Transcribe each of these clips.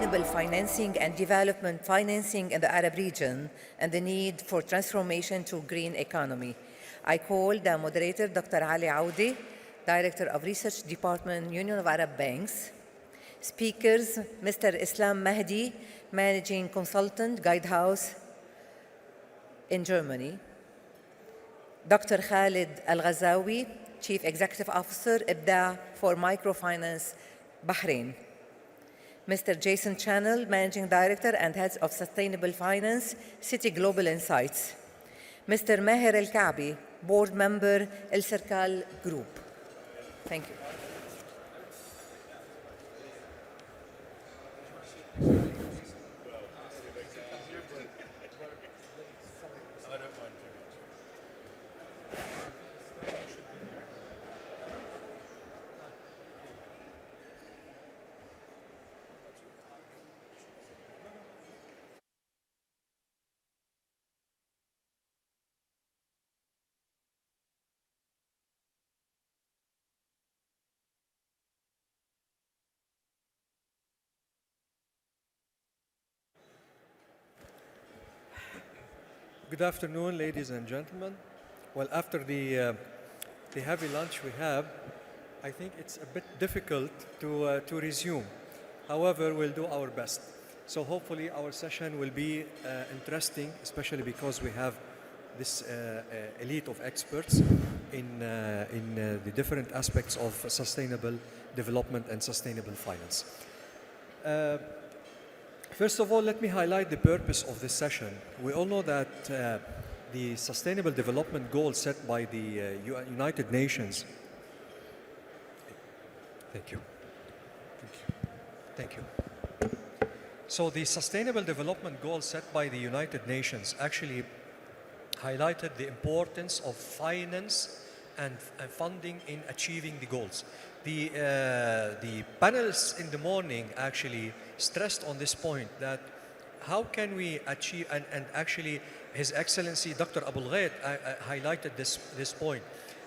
sustainable financing and development financing in the Arab region and the need for transformation to green economy. I call the moderator, Dr. Ali Aoudi, Director of Research Department, Union of Arab Banks. Speakers, Mr. Islam Mahdi, Managing Consultant, Guidehouse in Germany. Dr. Khalid Al-Ghazawi, Chief Executive Officer, IBDA for Microfinance, Bahrain. Mr. Jason Channel, Managing Director and Head of Sustainable Finance, Citi Global Insights. Mr. Maher Al Kaabi, Board Member, El Circal Group. Thank you. Good afternoon, ladies and gentlemen. Well, after the heavy lunch we have, I think it's a bit difficult to resume. However, we'll do our best. So hopefully our session will be interesting, especially because we have this elite of experts in the different aspects of sustainable development and sustainable finance. First of all, let me highlight the purpose of this session. We all know that the Sustainable Development Goals set by the United Nations. Thank you. Thank you. So the Sustainable Development Goals set by the United Nations actually highlighted the importance of finance and funding in achieving the goals. The panelists in the morning actually stressed on this point, that how can we achieve, and actually His Excellency Dr. Abul Ghait highlighted this point.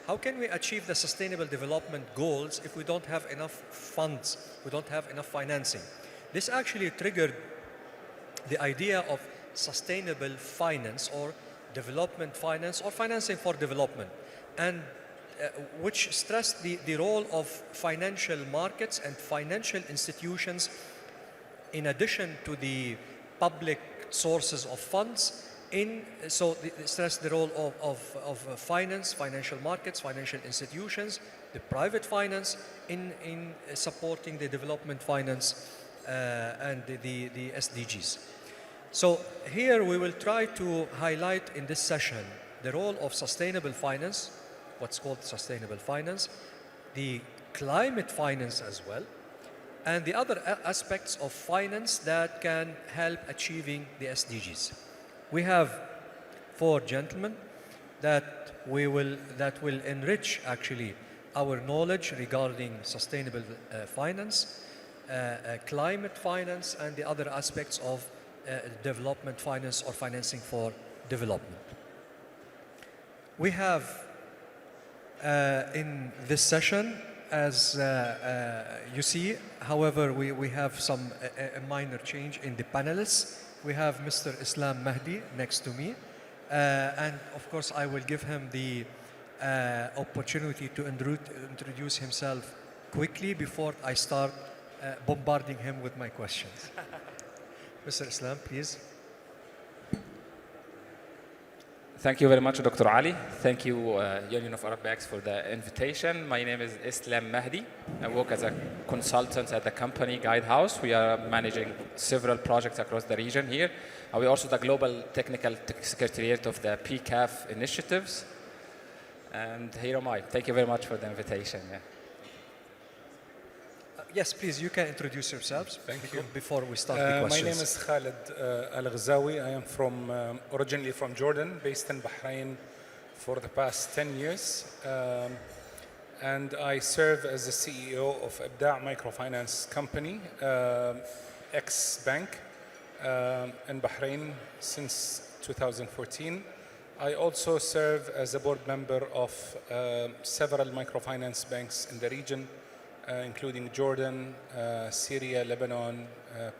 How can we achieve the sustainable development goals if we don't have enough funds, we don't have enough financing? This actually triggered the idea of sustainable finance or development finance or financing for development, and which stressed the role of financial markets and financial institutions in addition to the public sources of funds. So stressed the role of finance, financial markets, financial institutions, the private finance in supporting the development finance and the SDGs. So here we will try to highlight in this session the role of sustainable finance, what's called sustainable finance, the climate finance as well, and the other aspects of finance that can help achieving the SDGs. We have 4 gentlemen that will enrich actually our knowledge regarding sustainable finance, climate finance, and the other aspects of development finance or financing for development. We have in this session, as you see, however, we have some a minor change in the panelists. We have Mr. Islam Mahdi next to me, and of course I will give him the opportunity to introduce himself quickly before I start bombarding him with my questions. Mr. Islam, please. Thank you very much, Dr. Ali. Thank you, Union of Arab Banks, for the invitation. My name is Islam Mahdi. I work as a consultant at the company Guidehouse. We are managing several projects across the region here. We're also the Global Technical Secretariat of the PCAF initiatives. And here am I. Thank you very much for the invitation. Yeah. Yes, please, you can introduce yourselves. Thank you. Before we start the questions. My name is Khalid Al-Ghazawi. I am originally from Jordan, based in Bahrain for the past 10 years. And I serve as the CEO of IBDA Microfinance Company, ex-bank, in Bahrain since 2014. I also serve as a board member of several microfinance banks in the region, including Jordan, Syria, Lebanon,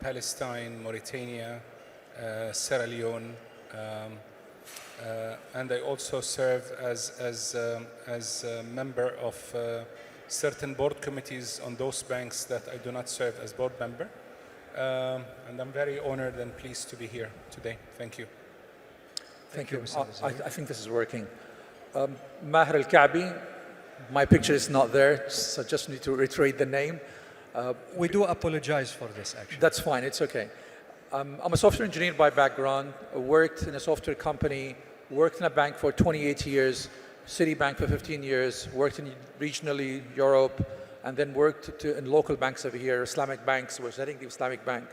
Palestine, Mauritania, Sierra Leone, and I also serve as a member of certain board committees on those banks that I do not serve as board member. And I'm very honored and pleased to be here today. Thank you. Thank you. Mr. I think this is working. Maher Al Kaabi, my picture is not there, so just need to reiterate the name. We do apologize for this, actually. That's fine, it's okay. I'm a software engineer by background, worked in a software company, worked in a bank for 28 years, Citibank for 15 years, worked in regionally Europe, and then worked in local banks over here, Islamic banks, was heading the Islamic Bank.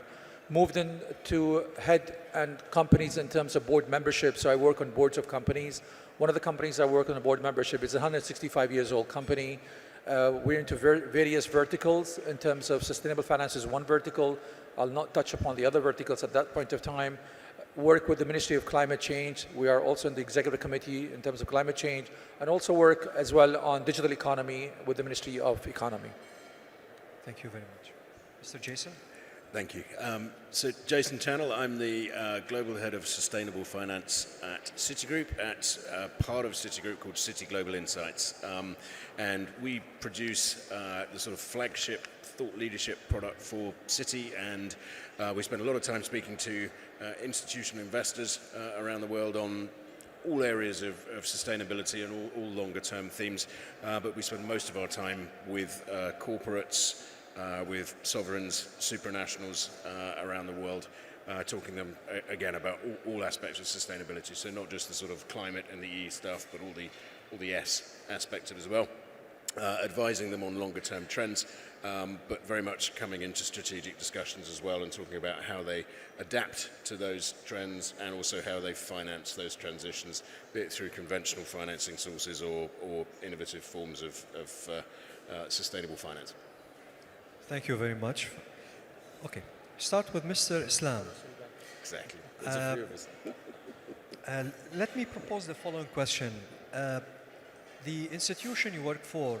Moved in to head and companies in terms of board membership, so I work on boards of companies. One of the companies I work on a board membership is a 165 years old company. We're into various verticals in terms of sustainable finance is one vertical. I'll not touch upon the other verticals at that point of time. Work with the Ministry of Climate Change. We are also in the executive committee in terms of climate change, and also work as well on digital economy with the Ministry of Economy. Thank you very much. Mr. Jason? Thank you. So Jason Channel, I'm the Global Head of Sustainable Finance at Citigroup, at part of Citigroup called Citi Global Insights. And we produce the sort of flagship thought leadership product for Citi, and we spend a lot of time speaking to institutional investors around the world on all areas of sustainability and all longer term themes, but we spend most of our time with corporates, with sovereigns, supranationals around the world, talking to them again about all aspects of sustainability. So not just the sort of climate and the E stuff, but all the S aspects of it as well. Advising them on longer term trends, but very much coming into strategic discussions as well and talking about how they adapt to those trends and also how they finance those transitions, be it through conventional financing sources or innovative forms of sustainable finance. Thank you very much. Okay, start with Mr. Islam. Exactly. There's a few of us. Let me propose the following question. The institution you work for,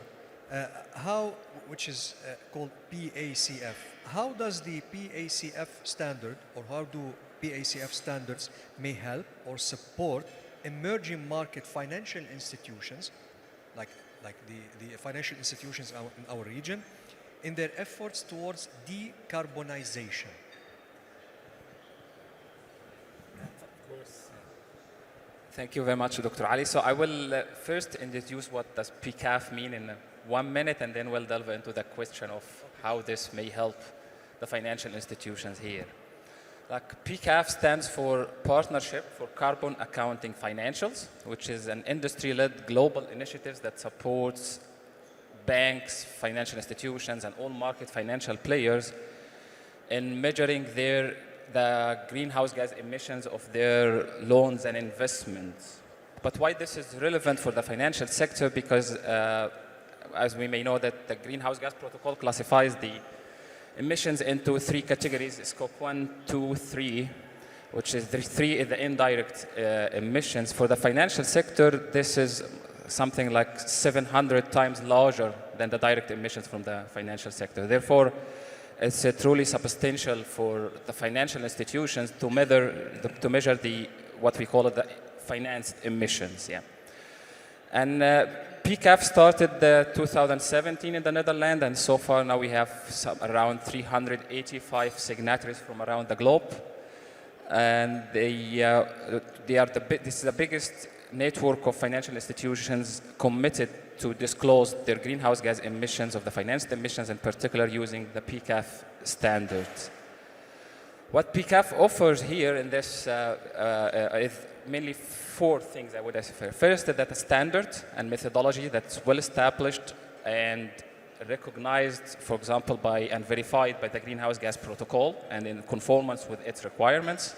which is called PACF, how does the PACF standard, or how do PACF standards may help or support emerging market financial institutions, like the financial institutions in our region, in their efforts towards decarbonization? Thank you very much, Dr. Ali. So I will first introduce what does PCAF mean in 1 minute, and then we'll delve into the question of how this may help the financial institutions here. Like PCAF stands for Partnership for Carbon Accounting Financials, which is an industry-led global initiative that supports banks, financial institutions, and all market financial players in measuring the greenhouse gas emissions of their loans and investments. But why this is relevant for the financial sector? Because as we may know that the greenhouse gas protocol classifies the emissions into 3 categories: scope 1, 2, 3, which is the 3 is the indirect emissions. For the financial sector, this is something like 700 times larger than the direct emissions from the financial sector. Therefore, it's truly substantial for the financial institutions to measure what we call the financed emissions. Yeah. And PCAF started 2017 in the Netherlands, and so far now we have around 385 signatories from around the globe. And this is the biggest network of financial institutions committed to disclose their greenhouse gas emissions of the financed emissions, in particular using the PCAF standards. What PCAF offers here in this is mainly 4 things I would say. First, that a standard and methodology that's well established and recognized, for example, and verified by the Greenhouse Gas Protocol and in conformance with its requirements.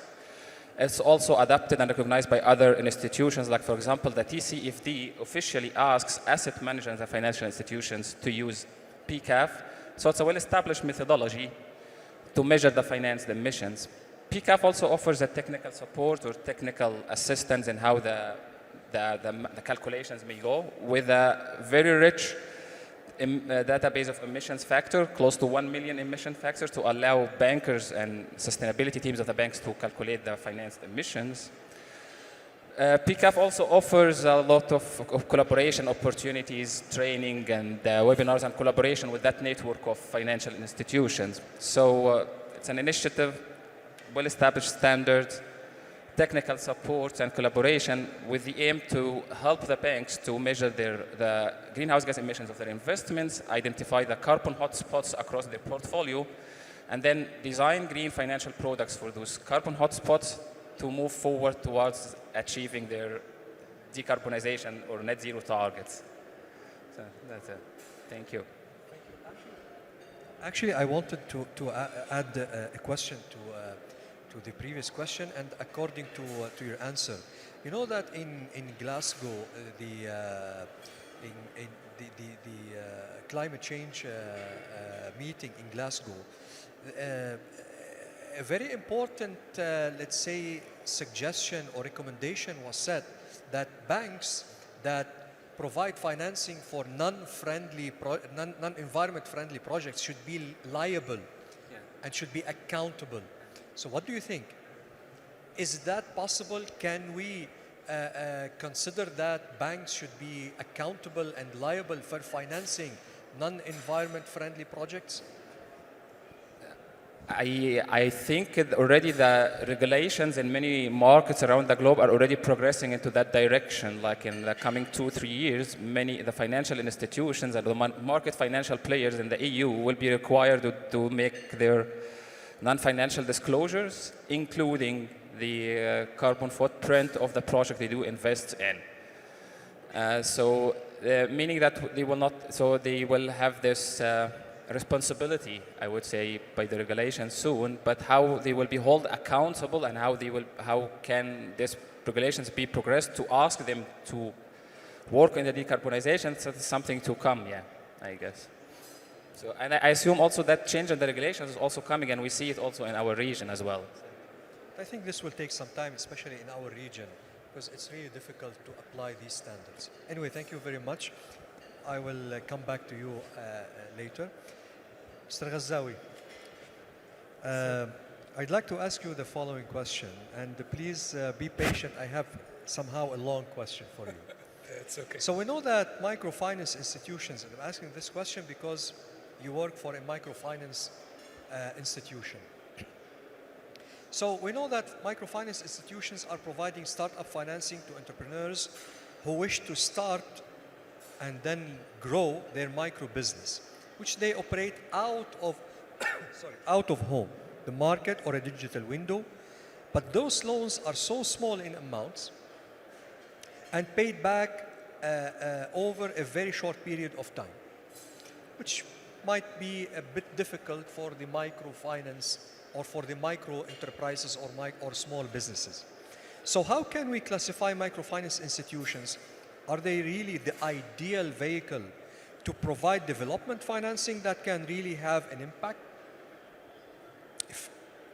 It's also adopted and recognized by other institutions, like, for example, the TCFD officially asks asset managers and financial institutions to use PCAF. So it's a well-established methodology to measure the financed emissions. PCAF also offers a technical support or technical assistance in how the calculations may go, with a very rich database of emissions factor, close to 1 million emission factors to allow bankers and sustainability teams of the banks to calculate the financed emissions. PCAF also offers a lot of collaboration opportunities, training, and webinars and collaboration with that network of financial institutions. So it's an initiative, well-established standards, technical support, and collaboration with the aim to help the banks to measure the greenhouse gas emissions of their investments, identify the carbon hotspots across their portfolio, and then design green financial products for those carbon hotspots to move forward towards achieving their decarbonization or net zero targets. So that's it. Thank you. Actually, I wanted to add a question to the previous question, and according to your answer, you know that in Glasgow, the climate change meeting in Glasgow, a very important, let's say, suggestion or recommendation was said that banks that provide financing for non-environment friendly projects should be liable and should be accountable. So what do you think? Is that possible? Can we consider that banks should be accountable and liable for financing non-environment friendly projects? I think already the regulations in many markets around the globe are already progressing into that direction. Like in the coming 2-3 years, the financial institutions and the market financial players in the EU will be required to make their non-financial disclosures, including the carbon footprint of the project they do invest in. Meaning that they will not, so they will have this responsibility, I would say, by the regulation soon, but how they will be held accountable and how can these regulations be progressed to ask them to work in the decarbonization, so it's something to come, yeah, I guess. So, and I assume also that change in the regulations is also coming, and we see it also in our region as well. I think this will take some time, especially in our region, because it's really difficult to apply these standards. Anyway, thank you very much. I will come back to you later. Mr. Ghazawi, I'd like to ask you the following question, and please be patient. I have somehow a long question for you. It's okay. So we know that microfinance institutions, and I'm asking this question because you work for a microfinance institution. So we know that microfinance institutions are providing startup financing to entrepreneurs who wish to start and then grow their micro business, which they operate out of home, the market or a digital window. But those loans are so small in amounts and paid back over a very short period of time, which might be a bit difficult for the microfinance or for the micro enterprises or small businesses. So how can we classify microfinance institutions? Are they really the ideal vehicle to provide development financing that can really have an impact?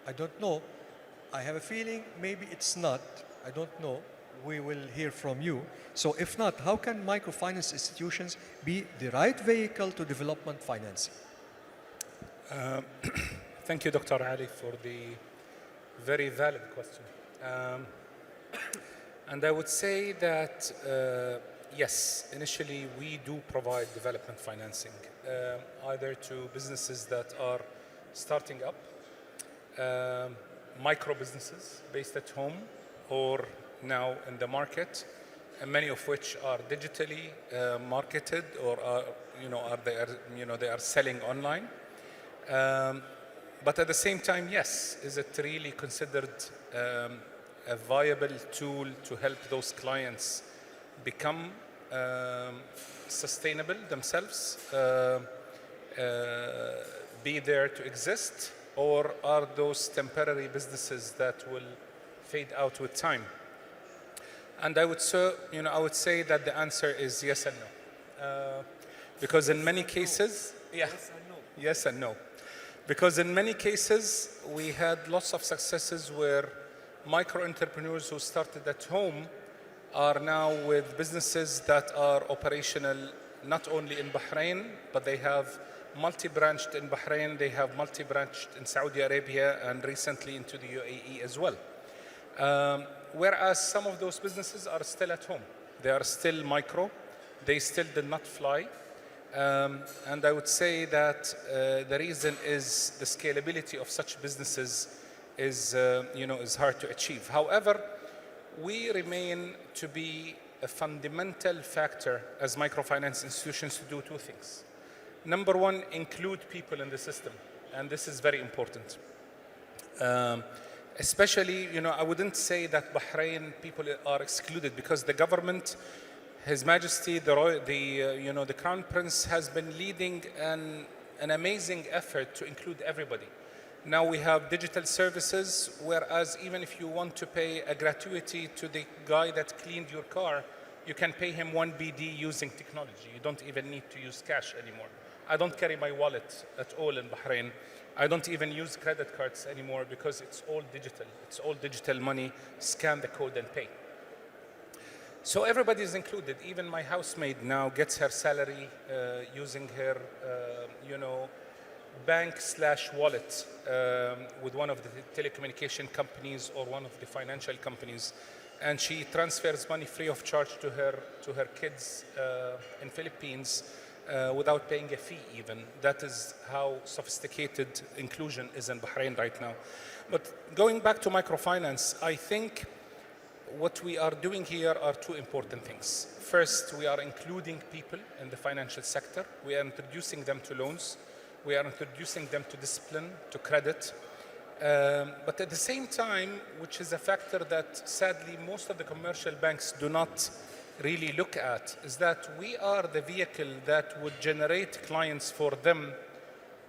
I don't know. I have a feeling maybe it's not. I don't know. We will hear from you. So if not, how can microfinance institutions be the right vehicle to development financing? Thank you, Dr. Ali, for the very valid question. And I would say that, yes, initially we do provide development financing, either to businesses that are starting up, micro businesses based at home or now in the market, and many of which are digitally marketed or they are selling online. But at the same time, yes, is it really considered a viable tool to help those clients become sustainable themselves, be there to exist, or are those temporary businesses that will fade out with time? And I would say that the answer is yes and no, because in many cases, yes and no. Because in many cases, we had lots of successes where micro entrepreneurs who started at home are now with businesses that are operational not only in Bahrain, but they have multi-branched in Bahrain, they have multi-branched in Saudi Arabia, and recently into the UAE as well. Whereas some of those businesses are still at home. They are still micro, they still did not fly. And I would say that the reason is the scalability of such businesses is hard to achieve. However, we remain to be a fundamental factor as microfinance institutions to do two things. Number one, include people in the system, and this is very important. Especially, I wouldn't say that Bahrain people are excluded, because the government, His Majesty, the Crown Prince, has been leading an amazing effort to include everybody. Now we have digital services, whereas even if you want to pay a gratuity to the guy that cleaned your car, you can pay him 1 BD using technology. You don't even need to use cash anymore. I don't carry my wallet at all in Bahrain. I don't even use credit cards anymore because it's all digital. It's all digital money. Scan the code and pay. So everybody is included. Even my housemaid now gets her salary using her, bank/wallet with one of the telecommunication companies or one of the financial companies, and she transfers money free of charge to her kids in Philippines without paying a fee even. That is how sophisticated inclusion is in Bahrain right now. But going back to microfinance, I think what we are doing here are two important things. First, we are including people in the financial sector. We are introducing them to loans. We are introducing them to discipline, to credit. But at the same time, which is a factor that sadly most of the commercial banks do not really look at, is that we are the vehicle that would generate clients for them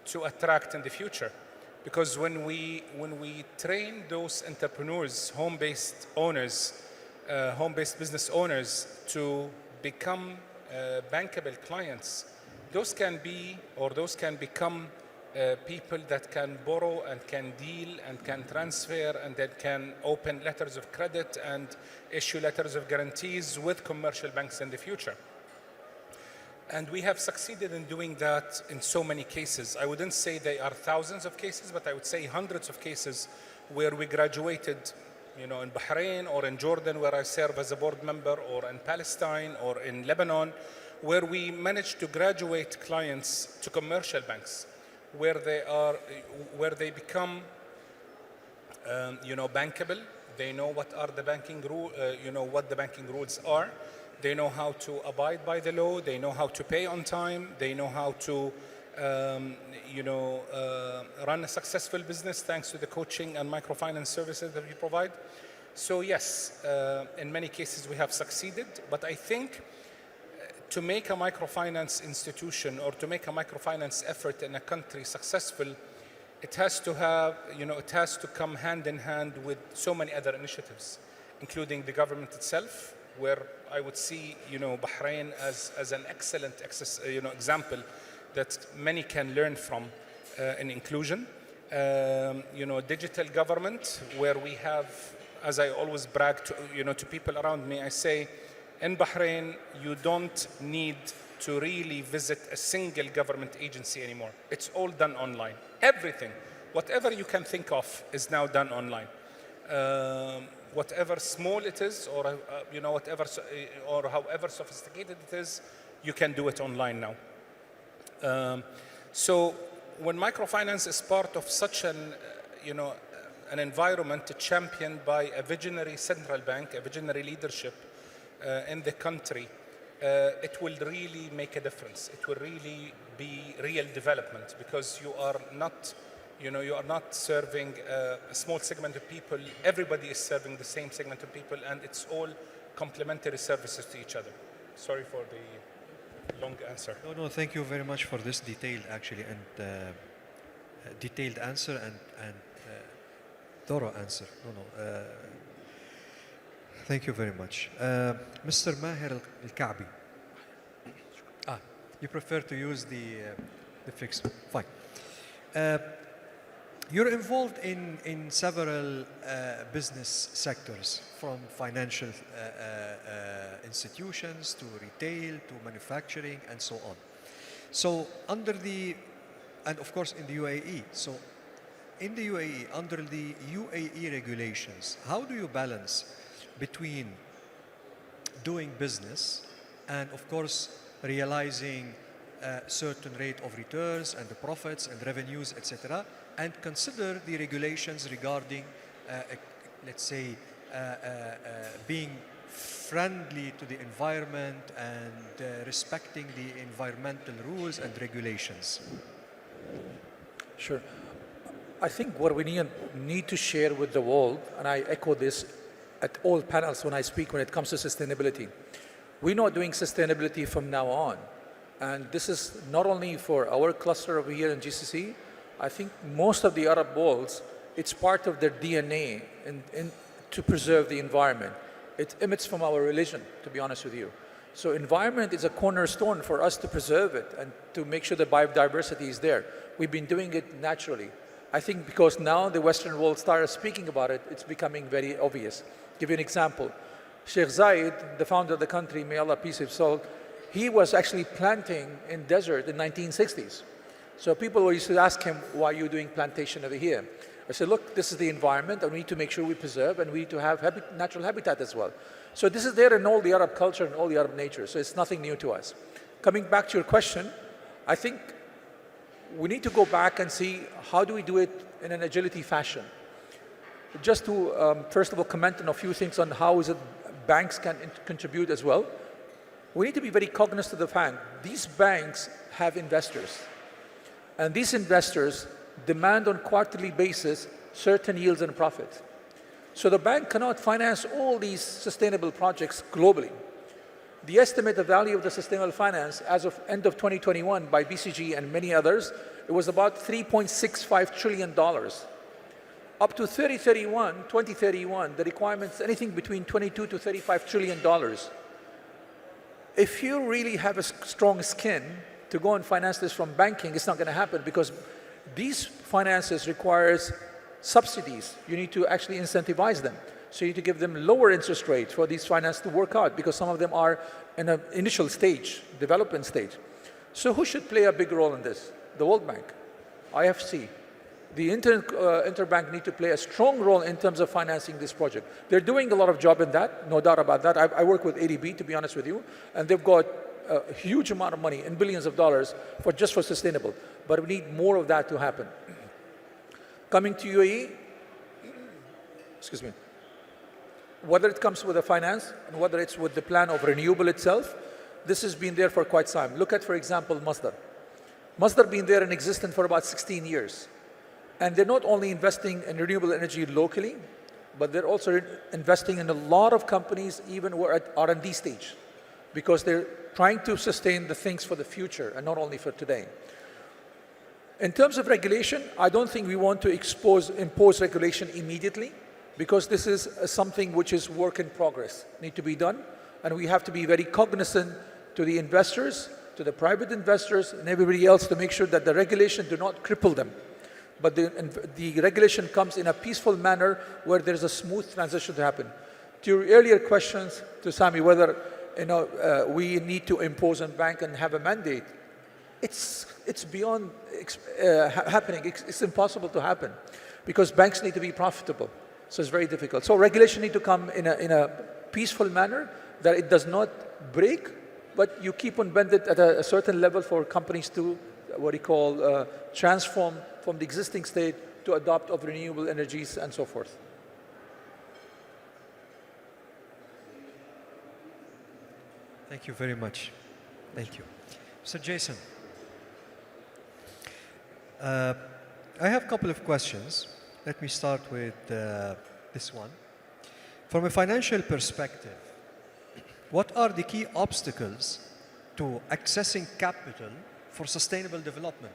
to attract in the future. Because when we train those entrepreneurs, home-based owners, home-based business owners to become bankable clients, those can become people that can borrow and can deal and can transfer and that can open letters of credit and issue letters of guarantees with commercial banks in the future. And we have succeeded in doing that in so many cases. I wouldn't say they are thousands of cases, but I would say hundreds of cases where we graduated, in Bahrain or in Jordan, where I serve as a board member, or in Palestine or in Lebanon, where we managed to graduate clients to commercial banks, where they become, bankable. They know what are the banking what the banking rules are. They know how to abide by the law. They know how to pay on time. They know how to, run a successful business thanks to the coaching and microfinance services that we provide. So yes, in many cases we have succeeded. But I think to make a microfinance institution or to make a microfinance effort in a country successful, it has to have, it has to come hand in hand with so many other initiatives, including the government itself, where I would see, Bahrain as an excellent example that many can learn from in inclusion. Digital government, where we have, as I always brag to, to people around me, I say, in Bahrain, you don't need to really visit a single government agency anymore. It's all done online. Everything, whatever you can think of, is now done online. Whatever small it is, or whatever, or however sophisticated it is, you can do it online now. So when microfinance is part of such an environment championed by a visionary central bank, a visionary leadership in the country, it will really make a difference. It will really be real development, because you are not serving a small segment of people. Everybody is serving the same segment of people, and it's all complementary services to each other. Sorry for the long answer. No, thank you very much for this detailed answer and thorough answer. Thank you very much. Mr. Maher Al Kaabi. You prefer to use the fixed. Fine. You're involved in several business sectors, from financial institutions to retail to manufacturing and so on. So and of course in the UAE. So in the UAE, under the UAE regulations, how do you balance between doing business and of course realizing a certain rate of returns and the profits and revenues, etc., and consider the regulations regarding, let's say, being friendly to the environment and respecting the environmental rules and regulations? Sure. I think what we need to share with the world, and I echo this at all panels when I speak when it comes to sustainability, we're not doing sustainability from now on. And this is not only for our cluster over here in GCC. I think most of the Arab worlds, it's part of their DNA to preserve the environment. It emits from our religion, to be honest with you. So environment is a cornerstone for us to preserve it and to make sure that biodiversity is there. We've been doing it naturally. I think because now the Western world started speaking about it, it's becoming very obvious. Give you an example. Sheikh Zayed, the founder of the country, may Allah peace his soul, he was actually planting in desert in 1960s. So people used to ask him, why are you doing plantation over here? I said, look, this is the environment and we need to make sure we preserve and we need to have natural habitat as well. So this is there in all the Arab culture and all the Arab nature. So it's nothing new to us. Coming back to your question, I think we need to go back and see how do we do it in an agility fashion. Just to, first of all, comment on a few things on how is it banks can contribute as well. We need to be very cognizant of the fact these banks have investors. And these investors demand on quarterly basis certain yields and profit. So the bank cannot finance all these sustainable projects globally. The estimated value of the sustainable finance as of end of 2021 by BCG and many others, it was about $3.65 trillion. Up to 2031, the requirements anything between $22 to $35 trillion. If you really have a strong skin to go and finance this from banking, it's not going to happen because these finances requires subsidies. You need to actually incentivize them. So you need to give them lower interest rates for these finance to work out because some of them are in an initial stage, development stage. So who should play a big role in this? The World Bank, IFC. The Interbank need to play a strong role in terms of financing this project. They're doing a lot of job in that, no doubt about that. I work with ADB, to be honest with you, and they've got a huge amount of money in billions of dollars just for sustainable. But we need more of that to happen. Coming to UAE, excuse me, whether it comes with the finance and whether it's with the plan of renewable itself, this has been there for quite some time. Look at, for example, Masdar. Masdar been there in existence for about 16 years. And they're not only investing in renewable energy locally, but they're also investing in a lot of companies, even who are at R&D stage, because they're trying to sustain the things for the future and not only for today. In terms of regulation, I don't think we want to impose regulation immediately, because this is something which is work in progress, need to be done, and we have to be very cognizant to the investors, to the private investors, and everybody else to make sure that the regulation do not cripple them. But the regulation comes in a peaceful manner where there's a smooth transition to happen. To your earlier questions, to Sami, whether we need to impose on bank and have a mandate, it's beyond happening. It's impossible to happen because banks need to be profitable. So it's very difficult. So regulation need to come in a peaceful manner that it does not break, but you keep on bend it at a certain level for companies to what we call transform from the existing state to adopt of renewable energies and so forth. Thank you very much. Thank you. So Jason, I have a couple of questions. Let me start with this one. From a financial perspective, what are the key obstacles to accessing capital for sustainable development?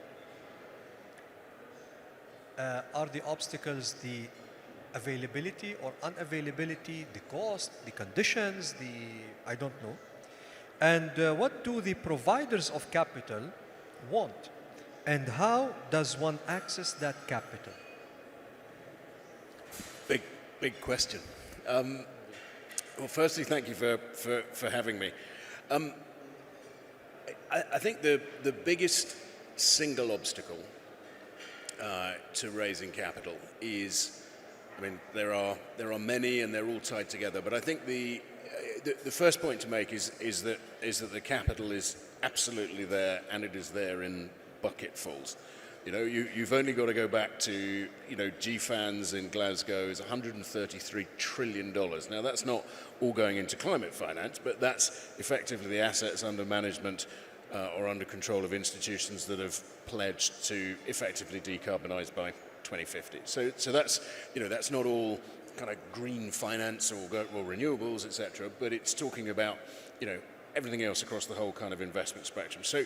Are the obstacles the availability or unavailability, the cost, the conditions, I don't know. And what do the providers of capital want? And how does one access that capital? Big question. Well, firstly, thank you for having me. I think the biggest single obstacle to raising capital is, I mean, there are many and they're all tied together, but I think the first point to make is that the capital is absolutely there, and it is there in bucketfuls. You know, you've only got to go back to, you know, GFANZ in Glasgow is $133 trillion. Now, that's not all going into climate finance, but that's effectively the assets under management or under control of institutions that have pledged to effectively decarbonize by 2050. So that's, you know, that's not all kind of green finance or renewables, etc., but it's talking about, you know, everything else across the whole kind of investment spectrum. So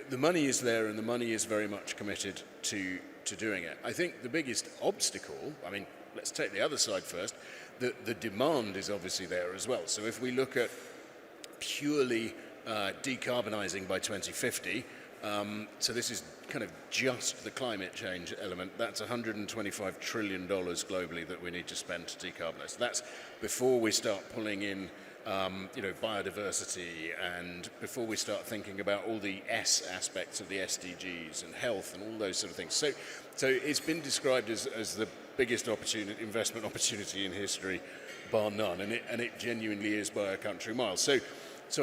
the money is there, and the money is very much committed to doing it. I think the biggest obstacle, I mean, let's take the other side first, the demand is obviously there as well. So if we look at purely decarbonizing by 2050, so this is kind of just the climate change element, that's $125 trillion globally that we need to spend to decarbonize. That's before we start pulling in you know, biodiversity, and before we start thinking about all the S aspects of the SDGs and health and all those sort of things. So it's been described as the biggest investment opportunity in history, bar none, and it genuinely is by a country mile. So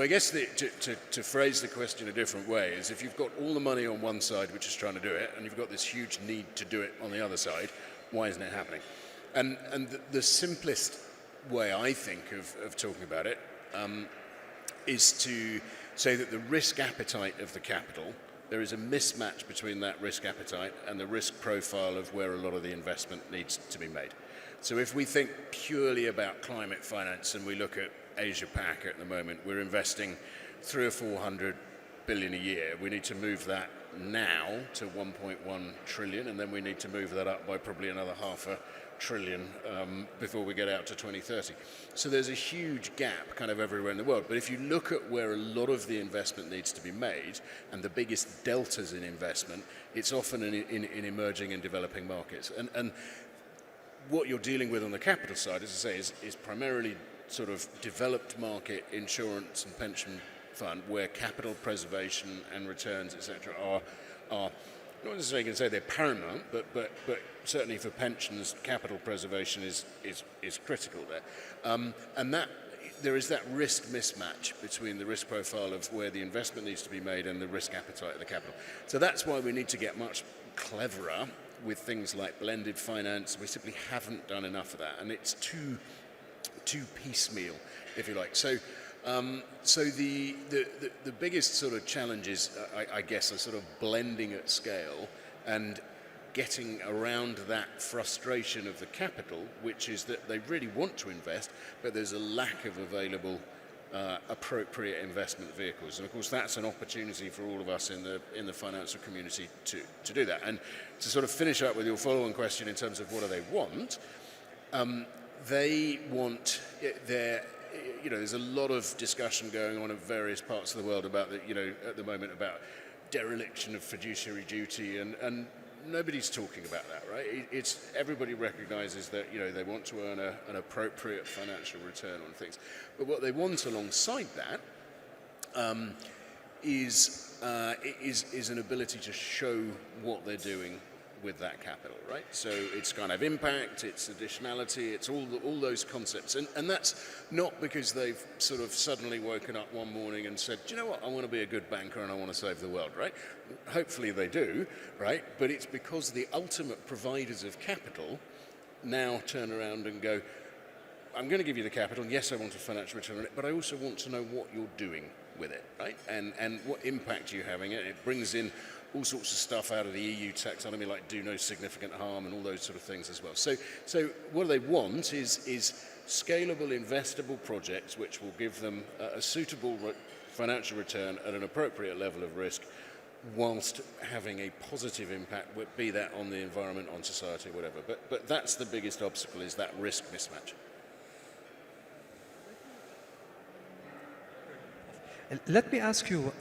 I guess to phrase the question a different way is, if you've got all the money on one side which is trying to do it, and you've got this huge need to do it on the other side, why isn't it happening? And the simplest way I think of talking about it is to say that the risk appetite of the capital, there is a mismatch between that risk appetite and the risk profile of where a lot of the investment needs to be made. So if we think purely about climate finance and we look at Asia Pac at the moment, we're investing 300 or 400 billion a year. We need to move that now to 1.1 trillion, and then we need to move that up by probably another $500 billion before we get out to 2030. So there's a huge gap kind of everywhere in the world. But if you look at where a lot of the investment needs to be made, and the biggest deltas in investment, it's often in emerging and developing markets. And what you're dealing with on the capital side, as I say, is primarily sort of developed market insurance and pension fund, where capital preservation and returns, etc., are not necessarily going to say they're paramount, but certainly for pensions, capital preservation is critical there. And that there is that risk mismatch between the risk profile of where the investment needs to be made and the risk appetite of the capital. So that's why we need to get much cleverer with things like blended finance. We simply haven't done enough of that, and it's too piecemeal, if you like. So the biggest sort of challenges, I guess, are sort of blending at scale and getting around that frustration of the capital, which is that they really want to invest, but there's a lack of available appropriate investment vehicles. And of course, that's an opportunity for all of us in the financial community to do that. And to sort of finish up with your follow-on question in terms of what do they want, they want there's a lot of discussion going on in various parts of the world about at the moment about dereliction of fiduciary duty, and nobody's talking about that, right? Everybody recognizes that they want to earn an appropriate financial return on things, but what they want alongside that is an ability to show what they're doing with that capital, right? So it's kind of impact, it's additionality, it's all those concepts, and that's not because they've sort of suddenly woken up one morning and said, do you know what, I want to be a good banker and I want to save the world, right? Hopefully they do, right? But it's because the ultimate providers of capital now turn around and go, I'm going to give you the capital, yes, I want a financial return on it, but I also want to know what you're doing with it, right? And what impact you're having. It brings in all sorts of stuff out of the EU taxonomy, like do no significant harm and all those sort of things as well. So what they want is scalable, investable projects which will give them a suitable financial return at an appropriate level of risk, whilst having a positive impact, be that on the environment, on society, whatever. But that's the biggest obstacle, is that risk mismatch. Let me ask you,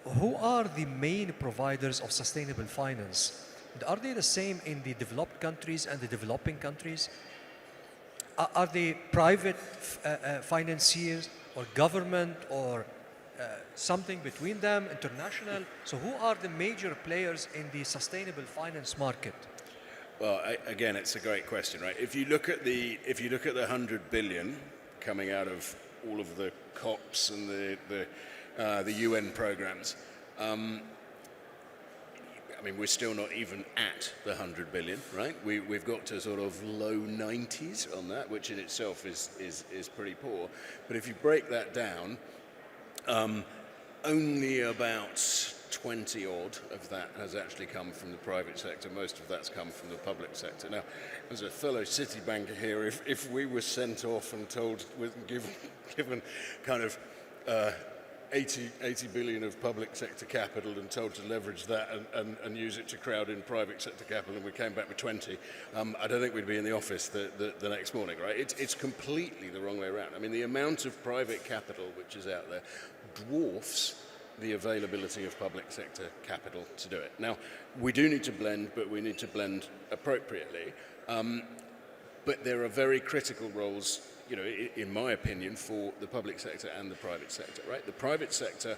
who are the main providers of sustainable finance? Are they the same in the developed countries and the developing countries? are they private financiers or government or something between them, international? So who are the major players in the sustainable finance market? Well, again, it's a great question, right? If you look at the 100 billion coming out of all of the COPs and the UN programs, I mean, we're still not even at the 100 billion, right? We've got to sort of low 90s on that, which in itself is pretty poor. But if you break that down, only about 20 odd of that has actually come from the private sector. Most of that's come from the public sector. Now, as a fellow Citibanker here, if we were sent off and told, given kind of 80 billion of public sector capital and told to leverage that and use it to crowd in private sector capital, and we came back with 20, I don't think we'd be in the office the next morning, right? It's completely the wrong way around. I mean, the amount of private capital which is out there dwarfs the availability of public sector capital to do it. Now, we do need to blend, but we need to blend appropriately. But there are very critical roles, you know, in my opinion, for the public sector and the private sector, right? The private sector,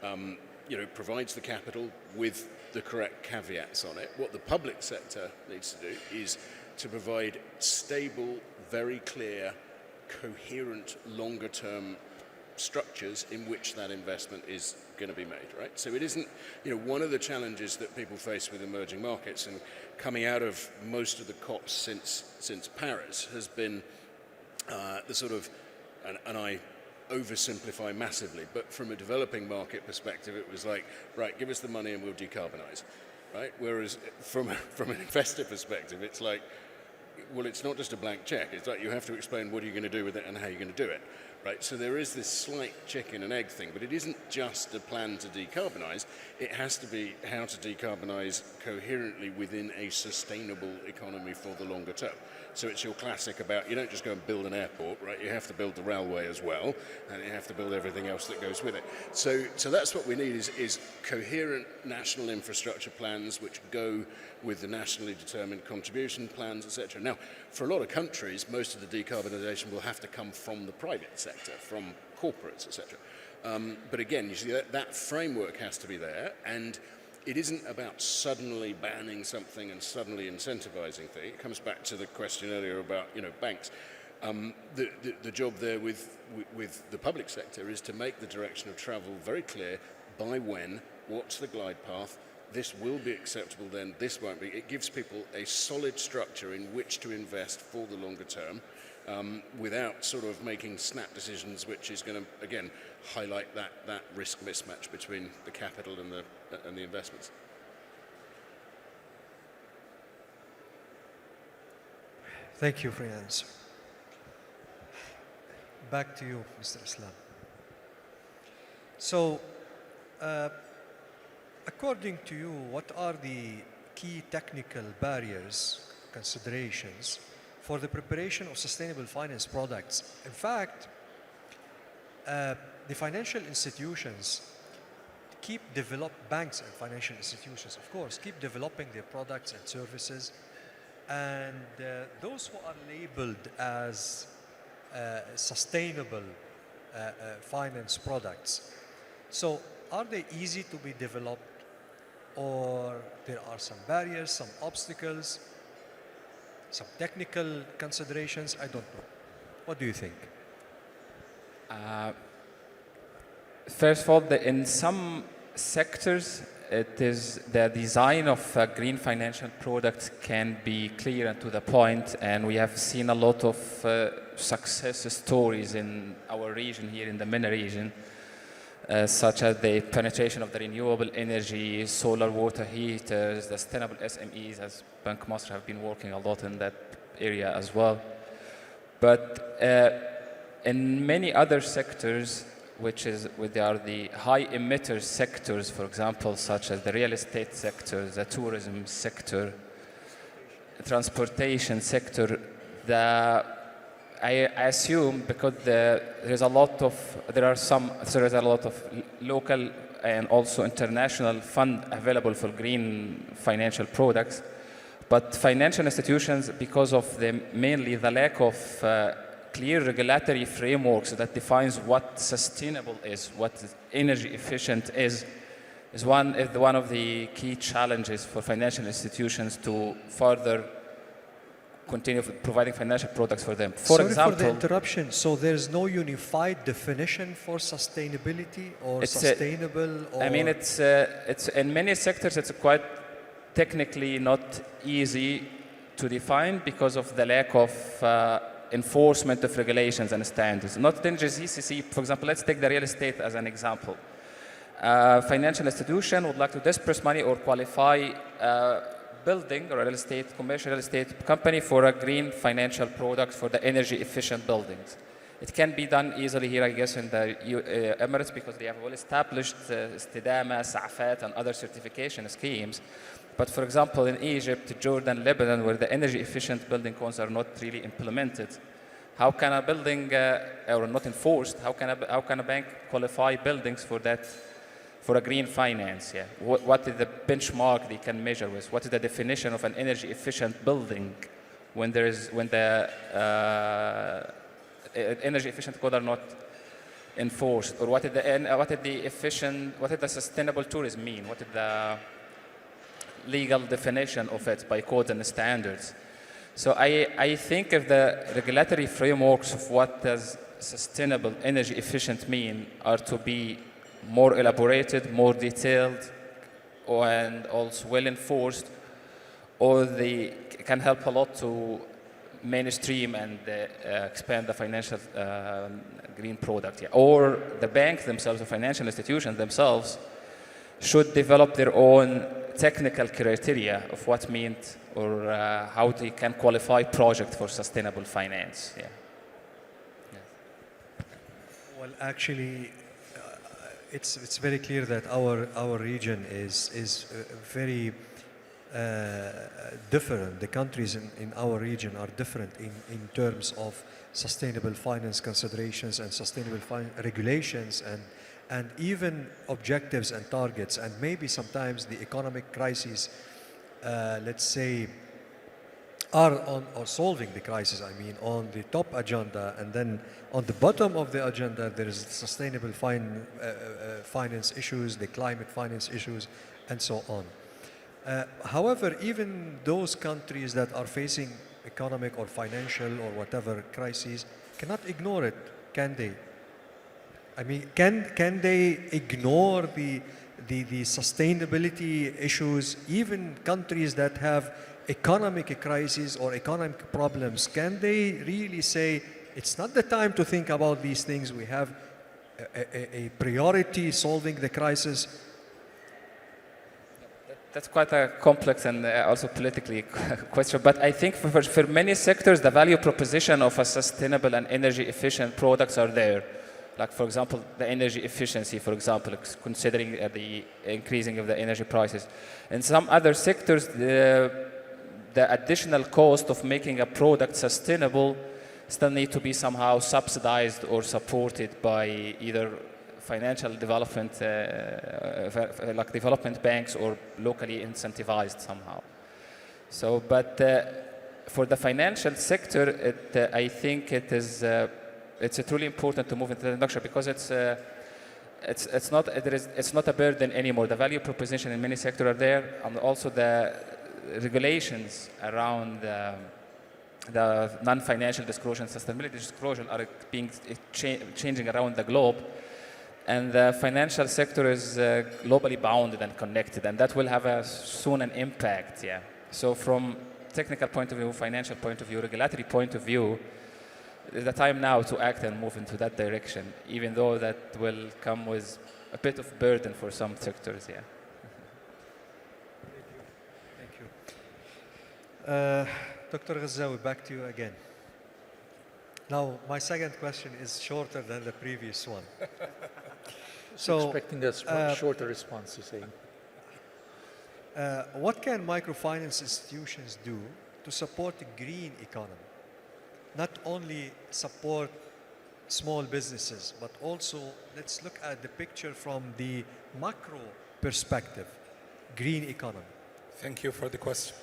you know, provides the capital with the correct caveats on it. What the public sector needs to do is to provide stable, very clear, coherent, longer-term structures in which that investment is going to be made, right? So it isn't, you know, one of the challenges that people face with emerging markets and coming out of most of the COPs since Paris has been the sort of, and I oversimplify massively, but from a developing market perspective, it was like, right, give us the money and we'll decarbonize, right? Whereas from an investor perspective, it's like, well, it's not just a blank check. It's like you have to explain what are you going to do with it and how you're going to do it, right? So there is this slight chicken and egg thing, but it isn't just a plan to decarbonize. It has to be how to decarbonize coherently within a sustainable economy for the longer term. So it's your classic about, you don't just go and build an airport, right? You have to build the railway as well, and you have to build everything else that goes with it. So that's what we need is coherent national infrastructure plans which go with the nationally determined contribution plans, etc. Now, for a lot of countries, most of the decarbonisation will have to come from the private sector, from corporates, etc. But again, you see that framework has to be there, and it isn't about suddenly banning something and suddenly incentivizing things. It comes back to the question earlier about, you know, banks. The job there with the public sector is to make the direction of travel very clear. By when, what's the glide path? This will be acceptable then, this won't be. It gives people a solid structure in which to invest for the longer term without sort of making snap decisions, which is going to, again, highlight that risk mismatch between the capital and the investments. Thank you for your answer. Back to you, Mr. Islam. So, according to you, what are the key technical barriers, considerations for the preparation of sustainable finance products? In fact, the financial institutions banks and financial institutions, of course, keep developing their products and services, and those who are labeled as sustainable finance products. So are they easy to be developed, or there are some barriers, some obstacles, some technical considerations? I don't know. What do you think? First of all, in some sectors, it is the design of green financial products can be clear and to the point, and we have seen a lot of success stories in our region here in the MENA region, such as the penetration of the renewable energy, solar water heaters, the sustainable SMEs, as Bank Masr have been working a lot in that area as well. But in many other sectors, which are the high emitter sectors, for example, such as the real estate sector, the tourism sector, transportation sector, I assume because there is a lot of local and also international fund available for green financial products. But financial institutions, because of mainly the lack of clear regulatory frameworks that defines what sustainable is, what energy efficient is one of the key challenges for financial institutions to further continue providing financial products for them. For Sorry example, for the interruption. So there's no unified definition for sustainability or sustainable? I mean, it's in many sectors it's quite technically not easy to define because of the lack of enforcement of regulations and standards. Not in GCC, for example, let's take the real estate as an example. Financial institution would like to disperse money or qualify building or real estate, commercial real estate company for a green financial product for the energy efficient buildings. It can be done easily here, I guess, in the Emirates because they have well established Istidama, Sa'afat, and other certification schemes. But for example, in Egypt, Jordan, Lebanon, where the energy efficient building codes are not really implemented, how can a building, or not enforced, how can a bank qualify buildings for that, for a green finance? Yeah. What is the benchmark they can measure with? What is the definition of an energy efficient building when the energy efficient code are not enforced? Or what is the sustainable tourism mean? What is the legal definition of it by codes and standards? So I think if the regulatory frameworks of what does sustainable energy efficient mean are to be more elaborated, more detailed, and also well enforced, or they can help a lot to mainstream and expand the financial green product. Yeah. Or the banks themselves, the financial institutions themselves, should develop their own technical criteria of what means or how they can qualify project for sustainable finance. Yeah. Well, actually, it's very clear that our region is very different. The countries in our region are different in terms of sustainable finance considerations and sustainable regulations and even objectives and targets, and maybe sometimes the economic crises, let's say, are solving the crisis, I mean, on the top agenda, and then on the bottom of the agenda there is sustainable finance issues, the climate finance issues, and so on. However, even those countries that are facing economic or financial or whatever crises cannot ignore it, can they? I mean, can they ignore the sustainability issues? Even countries that have economic crises or economic problems, can they really say it's not the time to think about these things? We have a priority solving the crisis. That's quite a complex and also politically question. But I think for many sectors, the value proposition of a sustainable and energy efficient products are there. Like, for example, the energy efficiency, for example, considering the increasing of the energy prices. In some other sectors, the additional cost of making a product sustainable still need to be somehow subsidized or supported by either financial development, like development banks, or locally incentivized somehow. So, but for the financial sector, I think it's truly important to move into the industry because it's not a burden anymore. The value proposition in many sectors are there, and also the regulations around the non-financial disclosure and sustainability disclosure are changing around the globe, and the financial sector is globally bounded and connected, and that will have soon an impact. Yeah. So from technical point of view, financial point of view, regulatory point of view, it's the time now to act and move into that direction, even though that will come with a bit of burden for some sectors. Yeah. Thank you. Dr. Ghazawi, back to you again. Now, my second question is shorter than the previous one. So, expecting a shorter response, you're saying. What can microfinance institutions do to support the green economy? Not only support small businesses, but also let's look at the picture from the macro perspective, green economy. Thank you for the question.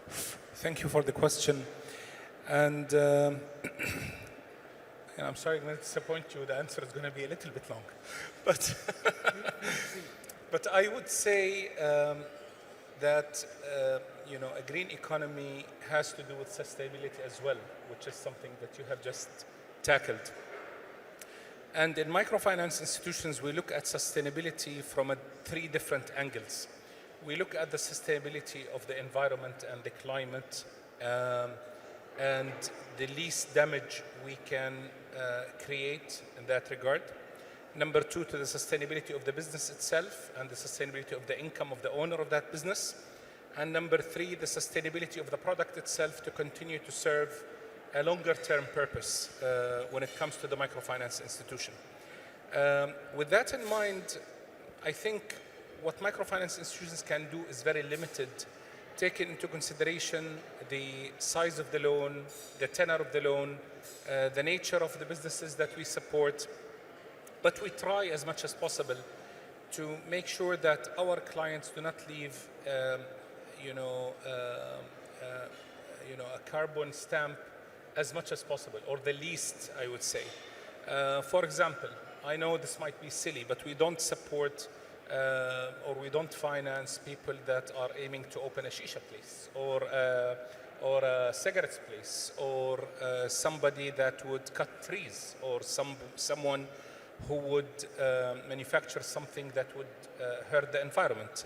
Thank you for the question. And I'm sorry, I'm going to disappoint you. The answer is going to be a little bit long. But, but I would say that a green economy has to do with sustainability as well, which is something that you have just tackled. And in microfinance institutions, we look at sustainability from three different angles. We look at the sustainability of the environment and the climate, and the least damage we can create in that regard. Number two, to the sustainability of the business itself and the sustainability of the income of the owner of that business. And number three, the sustainability of the product itself to continue to serve a longer term purpose when it comes to the microfinance institution. With that in mind, I think what microfinance institutions can do is very limited, taking into consideration the size of the loan, the tenor of the loan, the nature of the businesses that we support. But we try as much as possible to make sure that our clients do not leave, a carbon stamp as much as possible, or the least, I would say. For example, I know this might be silly, but we don't support or we don't finance people that are aiming to open a shisha place or a cigarettes place, or somebody that would cut trees, or someone who would manufacture something that would hurt the environment.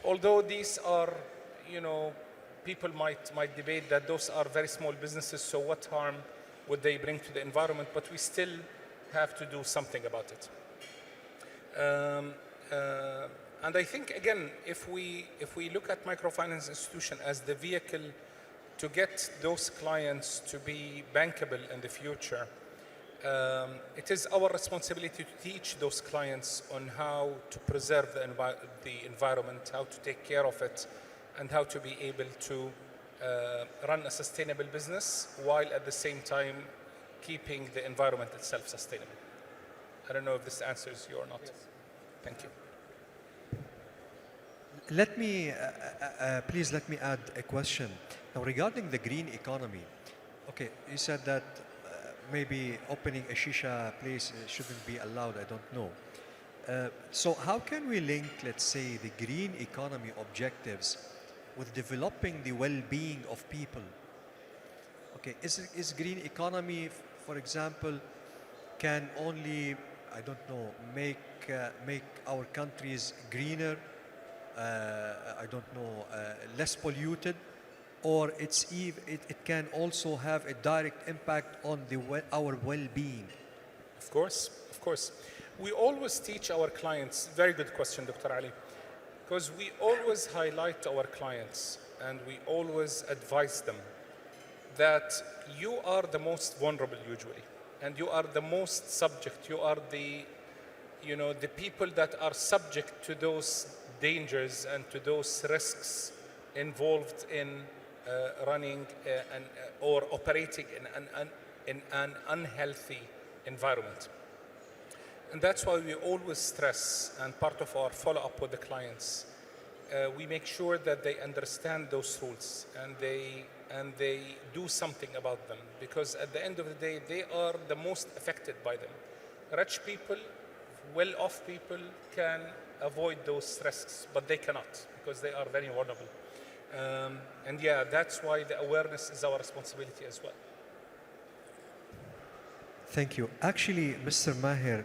Although these are, people might debate that those are very small businesses, so what harm would they bring to the environment? But we still have to do something about it. And I think, again, if we look at microfinance institution as the vehicle to get those clients to be bankable in the future, it is our responsibility to teach those clients on how to preserve the environment, how to take care of it, and how to be able to run a sustainable business while at the same time keeping the environment itself sustainable. I don't know if this answers you or not. Yes. Thank you. Let me, please let me add a question. Now, regarding the green economy, okay, you said that maybe opening a shisha place shouldn't be allowed, I don't know. So how can we link, let's say, the green economy objectives with developing the well-being of people? Okay, is green economy, for example, can only, I don't know, make our countries greener, I don't know, less polluted, or it can also have a direct impact on our well-being? Of course. We always teach our clients, very good question, Dr. Ali, because we always highlight to our clients and we always advise them that you are the most vulnerable usually, and you are the most subject, you are the people that are subject to those dangers and to those risks involved in running or operating in an unhealthy environment. And that's why we always stress, and part of our follow-up with the clients, we make sure that they understand those rules and they do something about them, because at the end of the day, they are the most affected by them. Rich people, well-off people can avoid those risks, but they cannot because they are very vulnerable. And yeah, that's why the awareness is our responsibility as well. Thank you. Actually, Mr. Maher,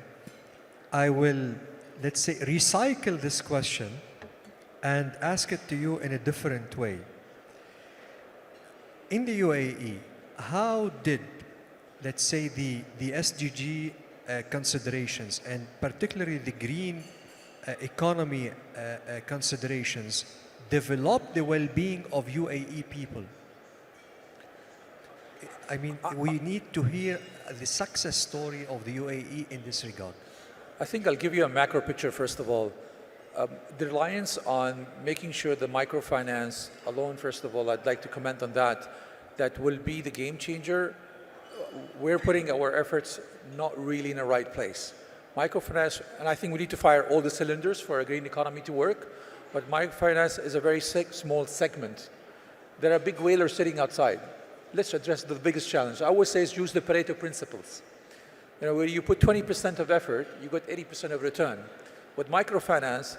I will, let's say, recycle this question and ask it to you in a different way. In the UAE, how did, let's say, the SDG considerations, and particularly the green economy considerations, develop the well-being of UAE people? I mean, we need to hear the success story of the UAE in this regard. I think I'll give you a macro picture first of all. The reliance on making sure the microfinance alone, first of all, I'd like to comment on that will be the game changer. We're putting our efforts not really in the right place. Microfinance, and I think we need to fire all the cylinders for a green economy to work, but microfinance is a very small segment there are big whalers sitting outside. Let's address the biggest challenge. I always say is use the Pareto principles. Where you put 20% of effort, you get 80% of return. With microfinance,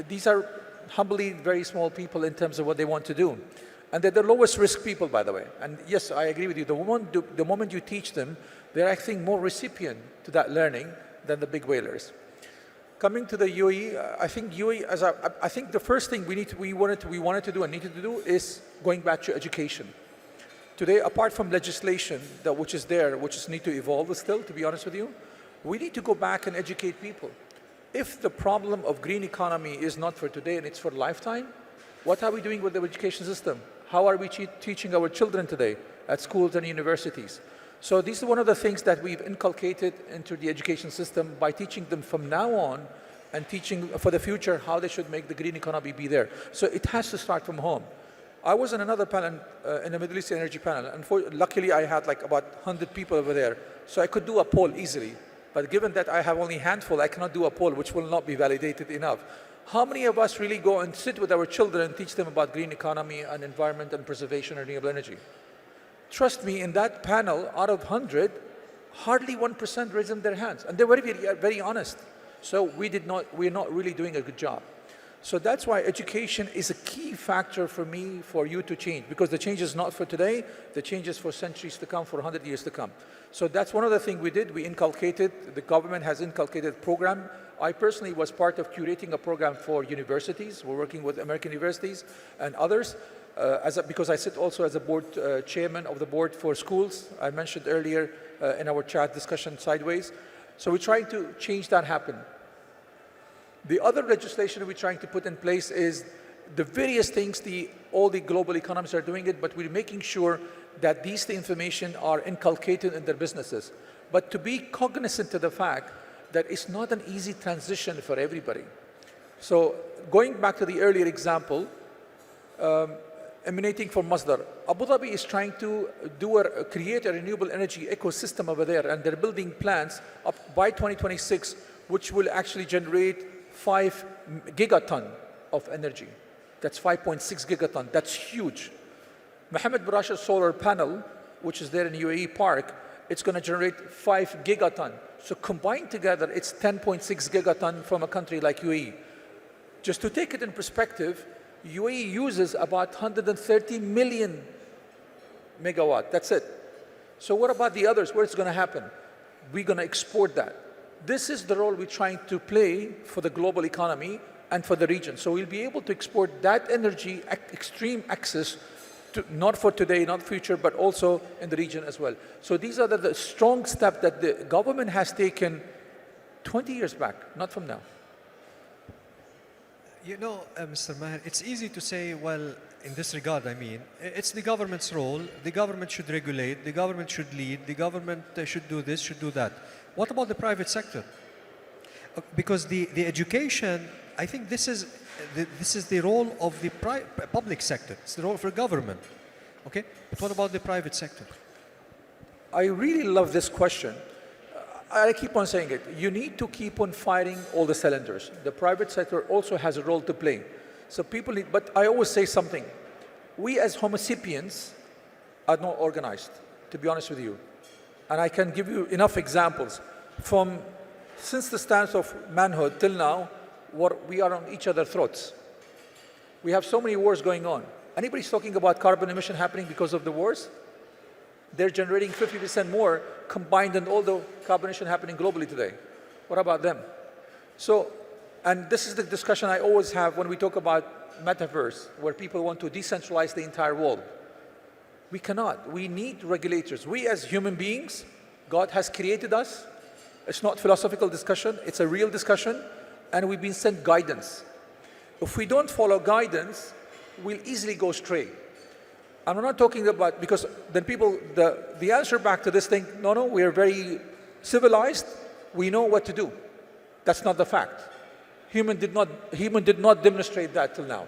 these are humbly very small people in terms of what they want to do. And they're the lowest risk people, by the way. And yes, I agree with you. The moment you teach them, they're, I think, more recipient to that learning than the big whalers. Coming to the UAE, I think UAE, I think the first thing we wanted to do and needed to do is going back to education. Today, apart from legislation which is need to evolve still, to be honest with you, we need to go back and educate people. If the problem of green economy is not for today and it's for lifetime, what are we doing with the education system? How are we teaching our children today at schools and universities? So this is one of the things that we've inculcated into the education system by teaching them from now on and teaching for the future how they should make the green economy be there. So it has to start from home. I was in another panel, in a Middle East energy panel, and luckily I had like about 100 people over there, so I could do a poll easily. But given that I have only a handful, I cannot do a poll, which will not be validated enough. How many of us really go and sit with our children and teach them about green economy and environment and preservation and renewable energy? Trust me, in that panel, out of 100, hardly 1% raised their hands. And they were very, very honest. So we're not really doing a good job. So that's why education is a key factor for me, for you to change. Because the change is not for today, the change is for centuries to come, for 100 years to come. So that's one of the things we did. We inculcated, the government has inculcated a program. I personally was part of curating a program for universities. We're working with American universities and others. Because I sit also as a board chairman of the board for schools. I mentioned earlier in our chat discussion sideways. So we're trying to change that happen. The other legislation we're trying to put in place is the various things all the global economies are doing it, but we're making sure that the information are inculcated in their businesses. But to be cognizant of the fact that it's not an easy transition for everybody. So going back to the earlier example, emanating from Masdar, Abu Dhabi is trying to create a renewable energy ecosystem over there, and they're building plants up by 2026, which will actually generate 5 gigaton of energy. That's 5.6 gigaton. That's huge. Mohammed bin Rashid solar panel, which is there in UAE Park, it's going to generate 5 gigaton. So combined together, it's 10.6 gigaton from a country like UAE. Just to take it in perspective, UAE uses about 130 million megawatt. That's it. So what about the others? Where's it going to happen? We're going to export that. This is the role we're trying to play for the global economy and for the region. So we'll be able to export that energy, extreme access, not for today, not future, but also in the region as well. So these are the strong steps that the government has taken 20 years back, not from now. You know, Mr. Maher, it's easy to say, well, in this regard, I mean, it's the government's role. The government should regulate. The government should lead. The government should do this, should do that. What about the private sector? Because the education, I think this is the role of the public sector. It's the role for government. Okay? But what about the private sector? I really love this question. I keep on saying it. You need to keep on firing all the cylinders. The private sector also has a role to play. So people need, but I always say something. We as Homo sapiens are not organized, to be honest with you. And I can give you enough examples. Since the stance of manhood till now, we are on each other's throats. We have so many wars going on. Anybody's talking about carbon emission happening because of the wars? They're generating 50% more combined than all the carbon emission happening globally today. What about them? So, and this is the discussion I always have when we talk about metaverse, where people want to decentralize the entire world. We cannot. We need regulators. We as human beings, God has created us. It's not philosophical discussion. It's a real discussion. And we've been sent guidance. If we don't follow guidance, we'll easily go astray. And I'm not talking about, because then people, the answer back to this thing, no, we are very civilized. We know what to do. That's not the fact. Human did not demonstrate that till now.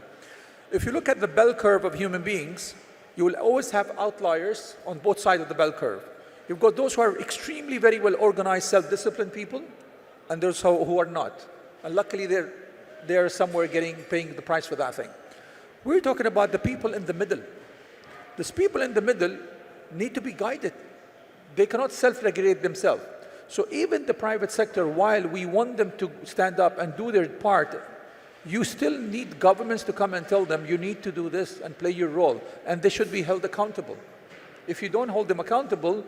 If you look at the bell curve of human beings, you will always have outliers on both sides of the bell curve. You've got those who are extremely very well organized, self-disciplined people, and those who are not. And luckily, they're somewhere paying the price for that thing. We're talking about the people in the middle. These people in the middle need to be guided. They cannot self-regulate themselves. So even the private sector, while we want them to stand up and do their part, you still need governments to come and tell them, you need to do this and play your role. And they should be held accountable. If you don't hold them accountable,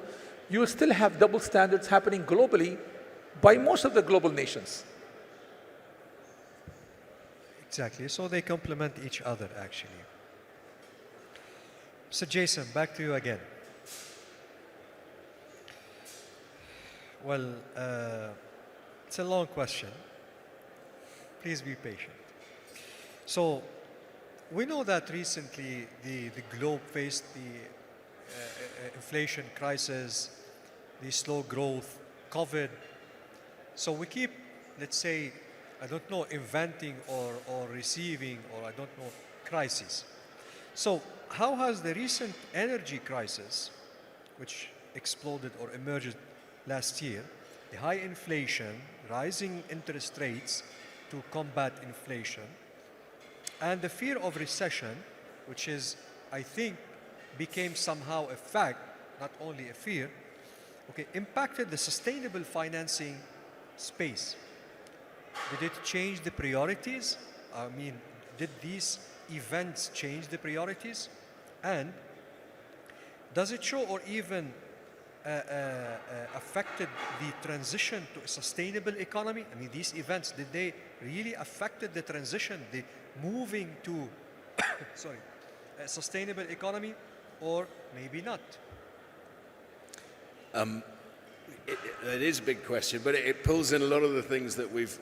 you'll still have double standards happening globally by most of the global nations. Exactly. So they complement each other, actually. So Jason, back to you again. Well, it's a long question. Please be patient. So we know that recently the globe faced the inflation crisis, the slow growth, COVID. So we keep, let's say, I don't know, inventing or receiving, or I don't know, crises. So how has the recent energy crisis, which exploded or emerged last year, the high inflation, rising interest rates to combat inflation, and the fear of recession, which is, I think, became somehow a fact, not only a fear, okay, impacted the sustainable financing space? Did it change the priorities? I mean, did these events change the priorities? And does it show or even affected the transition to a sustainable economy? I mean, these events, did they really affected the transition, the moving to sorry, a sustainable economy, or maybe not? It is a big question, but it pulls in a lot of the things that we've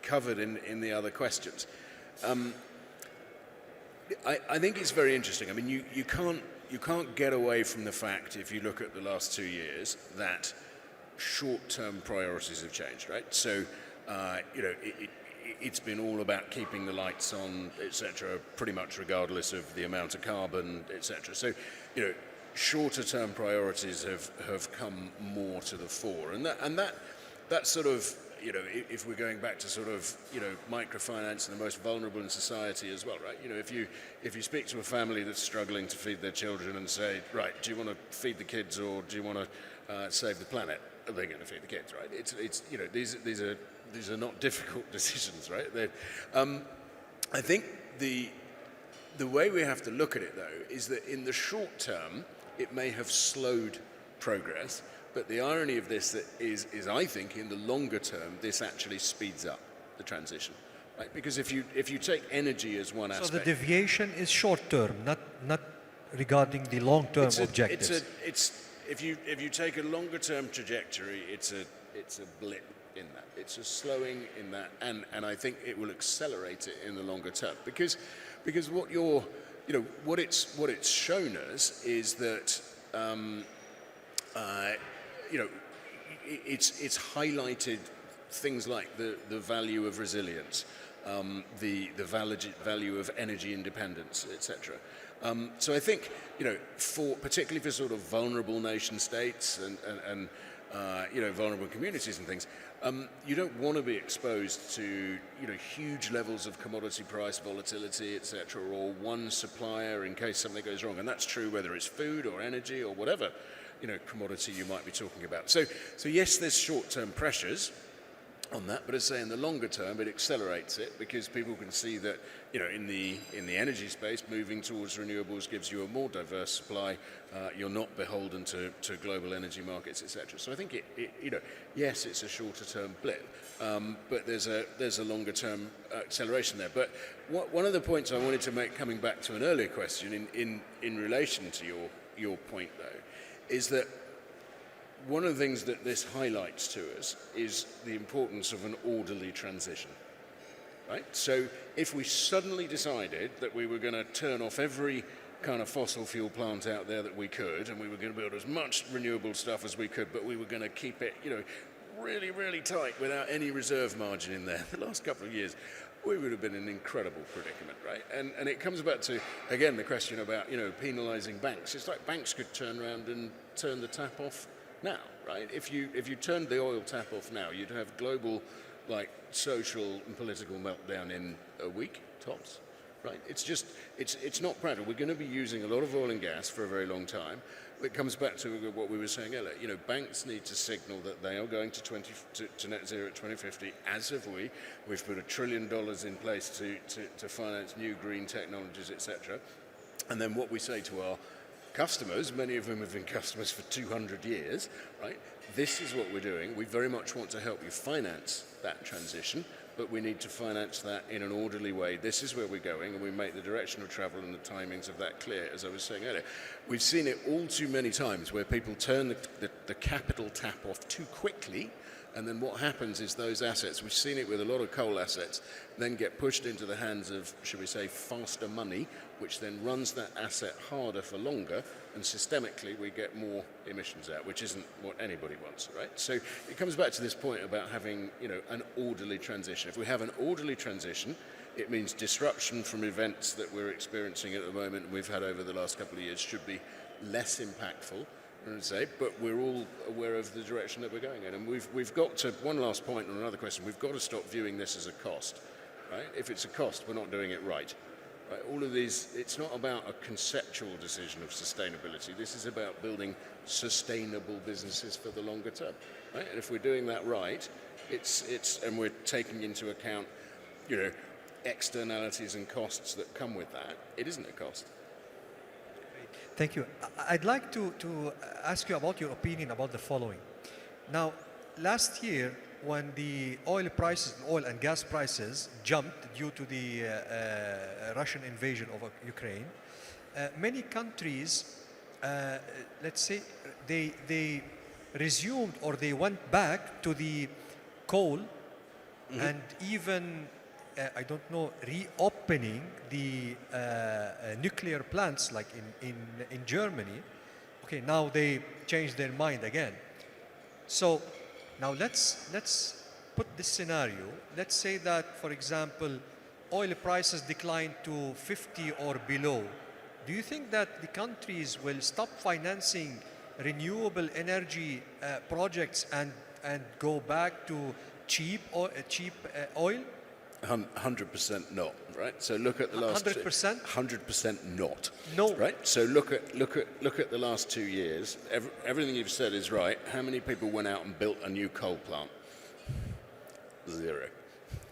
covered in the other questions. I think it's very interesting. I mean, you can't get away from the fact, if you look at the last 2 years, that short-term priorities have changed, right? So, it's been all about keeping the lights on, etc., pretty much regardless of the amount of carbon, etc. So, shorter-term priorities have come more to the fore, and that sort of, if we're going back to sort of, microfinance and the most vulnerable in society as well, right? If you speak to a family that's struggling to feed their children and say, right, do you want to feed the kids or do you want to save the planet? They're going to feed the kids, right? It's these are not difficult decisions, right? I think the way we have to look at it, though, is that in the short term, it may have slowed progress, but the irony of this is I think, in the longer term, this actually speeds up the transition, right? Because if you take energy as one aspect, so the deviation is short term, not regarding the long term objectives. If you take a longer term trajectory, it's a blip in that. It's a slowing in that, and I think it will accelerate it in the longer term, because what it's shown us is that it's highlighted things like the value of resilience, the value of energy independence, etc. So I think, particularly for sort of vulnerable nation states and vulnerable communities and things, you don't want to be exposed to huge levels of commodity price volatility, etc., or one supplier in case something goes wrong. And that's true whether it's food or energy or whatever commodity you might be talking about. So yes, there's short-term pressures on that, but as I say, in the longer term, it accelerates it because people can see that in the energy space, moving towards renewables gives you a more diverse supply. You're not beholden to global energy markets, etc. So I think yes, it's a shorter-term blip, but there's a longer-term acceleration there. But one of the points I wanted to make, coming back to an earlier question in relation to your point, though, is that one of the things that this highlights to us is the importance of an orderly transition, right? So if we suddenly decided that we were going to turn off every kind of fossil fuel plant out there that we could, and we were going to build as much renewable stuff as we could, but we were going to keep it, really, really tight without any reserve margin in there, the last couple of years, we would have been in an incredible predicament, right? And it comes back to, again, the question about, penalising banks. It's like banks could turn around and turn the tap off now, right? If you turned the oil tap off now, you'd have global, social and political meltdown in a week, tops. right? It's not practical. We're going to be using a lot of oil and gas for a very long time. It comes back to what we were saying earlier. You know, banks need to signal that they are going to net zero at 2050, as have we. We've put $1 trillion in place to finance new green technologies, etc. And then what we say to our customers, many of whom have been customers for 200 years, right? This is what we're doing. We very much want to help you finance that transition, but we need to finance that in an orderly way. This is where we're going, and we make the direction of travel and the timings of that clear, as I was saying earlier. We've seen it all too many times where people turn the capital tap off too quickly, and then what happens is those assets, we've seen it with a lot of coal assets, then get pushed into the hands of, should we say, faster money, which then runs that asset harder for longer, and systemically we get more emissions out, which isn't what anybody wants, right? So it comes back to this point about having, you know, an orderly transition. If we have an orderly transition, it means disruption from events that we're experiencing at the moment and we've had over the last couple of years should be less impactful, but we're all aware of the direction that we're going in. And we've got to, one last point on another question, we've got to stop viewing this as a cost, right? If it's a cost, we're not doing it right. Right, all of these, it's not about a conceptual decision of sustainability. This is about building sustainable businesses for the longer term. Right? And if we're doing that right, and we're taking into account, you know, externalities and costs that come with that, it isn't a cost. Thank you. I'd like to ask you about your opinion about the following. Now, last year, when the oil and gas prices jumped due to the Russian invasion of Ukraine, many countries, let's say, they resumed or they went back to the coal and even, I don't know, reopening the nuclear plants like in Germany. Okay, now they changed their mind again. So now let's put this scenario. Let's say that, for example, oil prices decline to 50 or below. Do you think that the countries will stop financing renewable energy projects and go back to cheap oil? 100% not, right? So look at the last 100%? 100% not. No. Right? So look at the last 2 years. Everything you've said is right. How many people went out and built a new coal plant? Zero.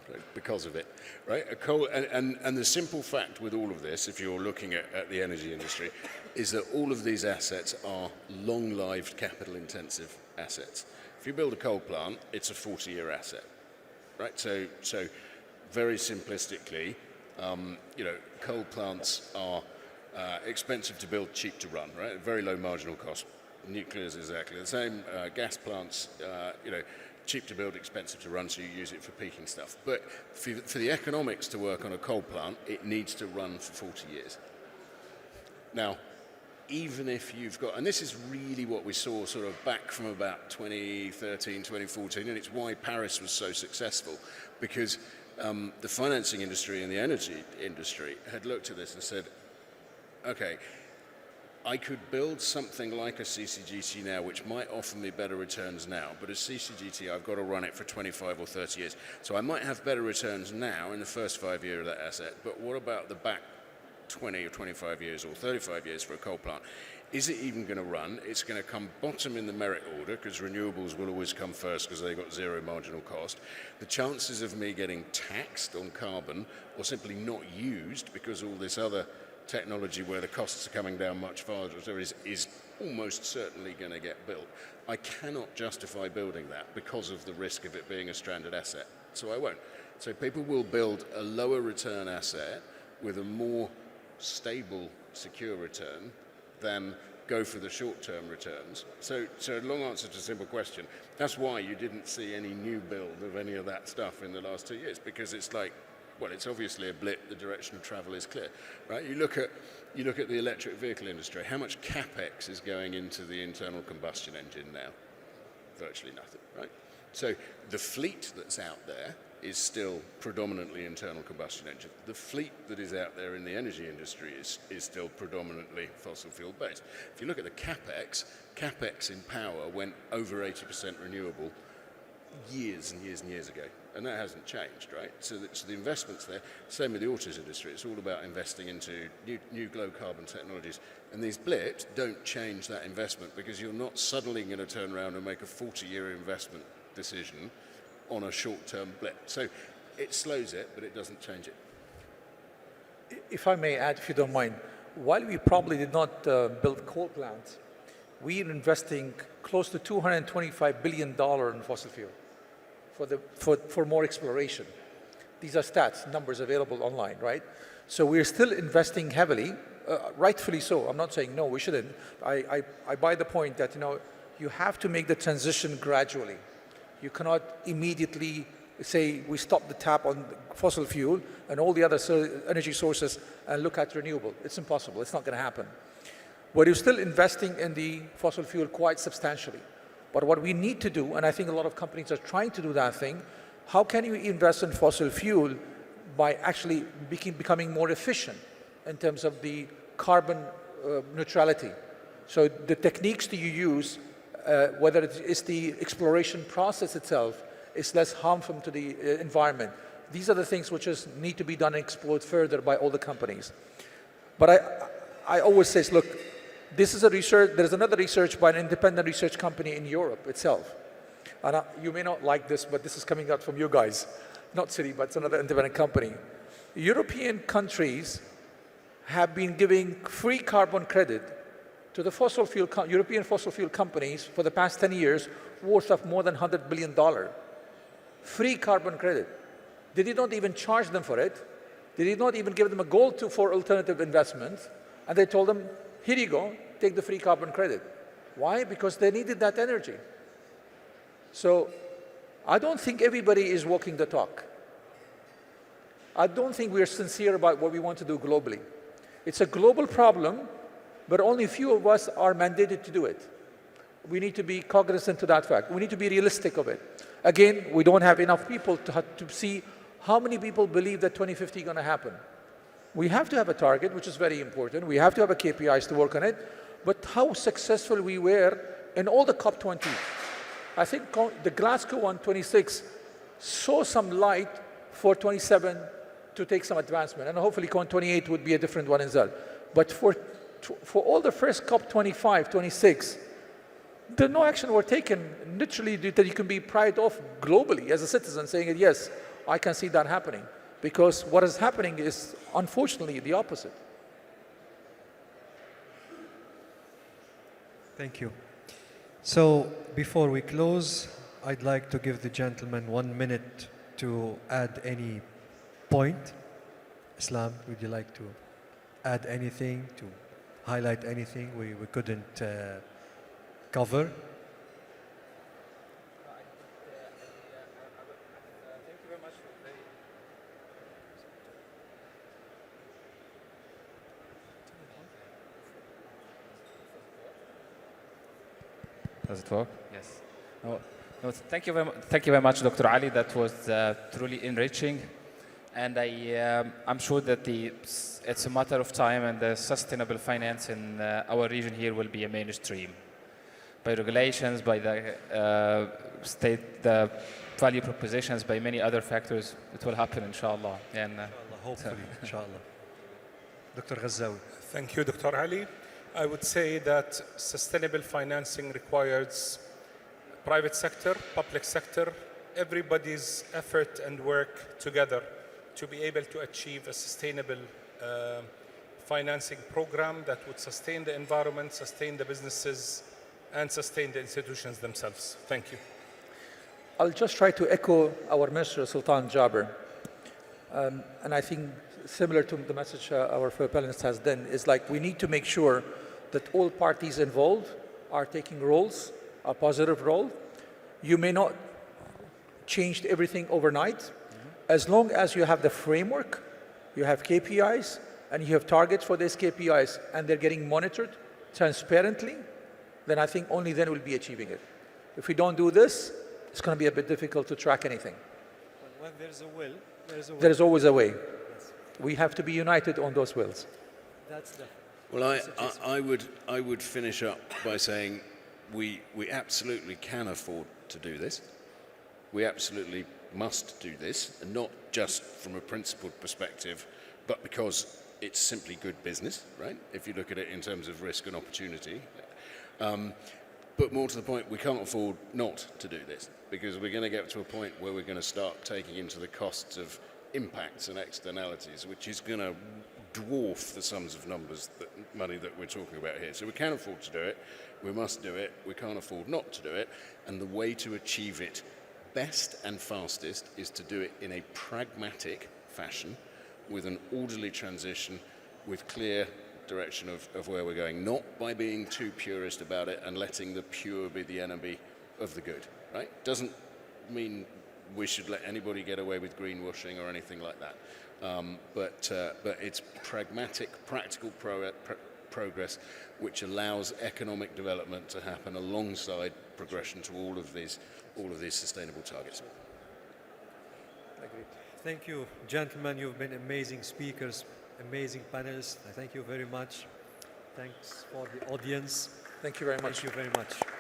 Right? Because of it, right? A coal and the simple fact with all of this, if you're looking at the energy industry, is that all of these assets are long-lived, capital-intensive assets. If you build a coal plant, it's a 40-year asset, right? So very simplistically, you know, coal plants are expensive to build, cheap to run, right? Very low marginal cost. Nuclear is exactly the same. Gas plants, you know, cheap to build, expensive to run, so you use it for peaking stuff. But for the economics to work on a coal plant, it needs to run for 40 years. Now, even if you've got, and this is really what we saw sort of back from about 2013, 2014, and it's why Paris was so successful, because the financing industry and the energy industry had looked at this and said, okay, I could build something like a CCGT now, which might offer me better returns now, but a CCGT, I've got to run it for 25 or 30 years. So I might have better returns now in the first 5 years of that asset, but what about the back 20 or 25 years or 35 years for a coal plant? Is it even going to run? It's going to come bottom in the merit order because renewables will always come first because they've got zero marginal cost. The chances of me getting taxed on carbon or simply not used because all this other technology where the costs are coming down much faster is almost certainly going to get built. I cannot justify building that because of the risk of it being a stranded asset, so I won't. So people will build a lower return asset with a more stable, secure return than go for the short-term returns. So long answer to a simple question. That's why you didn't see any new build of any of that stuff in the last 2 years, because it's like, well, it's obviously a blip. The direction of travel is clear, right? You look at the electric vehicle industry. How much capex is going into the internal combustion engine now? Virtually nothing, right? So the fleet that's out there is still predominantly internal combustion engine. The fleet that is out there in the energy industry is still predominantly fossil fuel based. If you look at the capex in power went over 80% renewable years and years and years ago, and that hasn't changed, right? So the investment's there. Same with the autos industry. It's all about investing into new low-carbon technologies. And these blips don't change that investment because you're not suddenly going to turn around and make a 40-year investment decision on a short-term blip. So it slows it, but it doesn't change it. If I may add, if you don't mind, while we probably did not build coal plants, we are investing close to $225 billion in fossil fuel for more exploration. These are stats, numbers available online, right? So we're still investing heavily, rightfully so. I'm not saying no, we shouldn't. I buy the point that, you have to make the transition gradually. You cannot immediately say we stop the tap on fossil fuel and all the other energy sources and look at renewable. It's impossible. It's not going to happen. But you're still investing in the fossil fuel quite substantially. But what we need to do, and I think a lot of companies are trying to do that thing, how can you invest in fossil fuel by actually becoming more efficient in terms of the carbon neutrality? So the techniques that you use, whether it's the exploration process itself, is less harmful to the environment. These are the things which need to be done and explored further by all the companies. But I always say, look, this is a research, there's another research by an independent research company in Europe itself. And you may not like this, but this is coming out from you guys. Not Citi, but it's another independent company. European countries have been giving free carbon credit to the European fossil fuel companies for the past 10 years, worth of more than $100 billion. Free carbon credit. They did not even charge them for it. They did not even give them a goal for alternative investments. And they told them, here you go, take the free carbon credit. Why? Because they needed that energy. So I don't think everybody is walking the talk. I don't think we're sincere about what we want to do globally. It's a global problem, but only a few of us are mandated to do it. We need to be cognizant to that fact. We need to be realistic of it. Again, we don't have enough people to see how many people believe that 2050 is going to happen. We have to have a target, which is very important. We have to have a KPIs to work on it. But how successful we were in all the COP20. I think the Glasgow one, 26, saw some light for 27 to take some advancement. And hopefully COP28 would be a different one as well. But for all the first COP25, 26, no action were taken, literally, that you can be proud of globally as a citizen, saying, yes, I can see that happening. Because what is happening is, unfortunately, the opposite. Thank you. So before we close, I'd like to give the gentleman 1 minute to add any point. Islam, would you like to add anything, to highlight anything we couldn't cover? Thank you very much for Does it work? Yes. No, thank you very much, Dr. Ali. That was truly enriching. And I'm sure that it's a matter of time, and the sustainable finance in our region here will be a mainstream. By regulations, by the state, the value propositions, by many other factors, it will happen, inshallah. And, Inshallah, hopefully, inshallah. Dr. Ghazawi. Thank you, Dr. Ali. I would say that sustainable financing requires private sector, public sector, everybody's effort and work together to be able to achieve a sustainable financing program that would sustain the environment, sustain the businesses, and sustain the institutions themselves. Thank you. I'll just try to echo our Minister, Sultan Jaber. And I think similar to the message our panelist has done, is like we need to make sure that all parties involved are taking roles, a positive role. You may not change everything overnight. As long as you have the framework, you have KPIs, and you have targets for these KPIs, and they're getting monitored transparently, then I think only then we'll be achieving it. If we don't do this, it's going to be a bit difficult to track anything. When there's a will, there's a way. There's always a way. Yes. We have to be united on those wills. That's the... Well, I would finish up by saying we absolutely can afford to do this. we absolutely must do this, and not just from a principled perspective, but because it's simply good business, right? If you look at it in terms of risk and opportunity. But more to the point, we can't afford not to do this, because we're going to get to a point where we're going to start taking into the costs of impacts and externalities, which is going to dwarf the sums of money that we're talking about here. So we can afford to do it, we must do it, we can't afford not to do it, and the way to achieve it best and fastest is to do it in a pragmatic fashion, with an orderly transition, with clear direction of where we're going, not by being too purist about it and letting the pure be the enemy of the good, right? Doesn't mean we should let anybody get away with greenwashing or anything like that. But it's pragmatic, practical progress which allows economic development to happen alongside progression to all of these sustainable targets. Thank you, gentlemen. You've been amazing speakers, amazing panelists. I thank you very much. Thanks for the audience. Thank you very much. Thank you very much.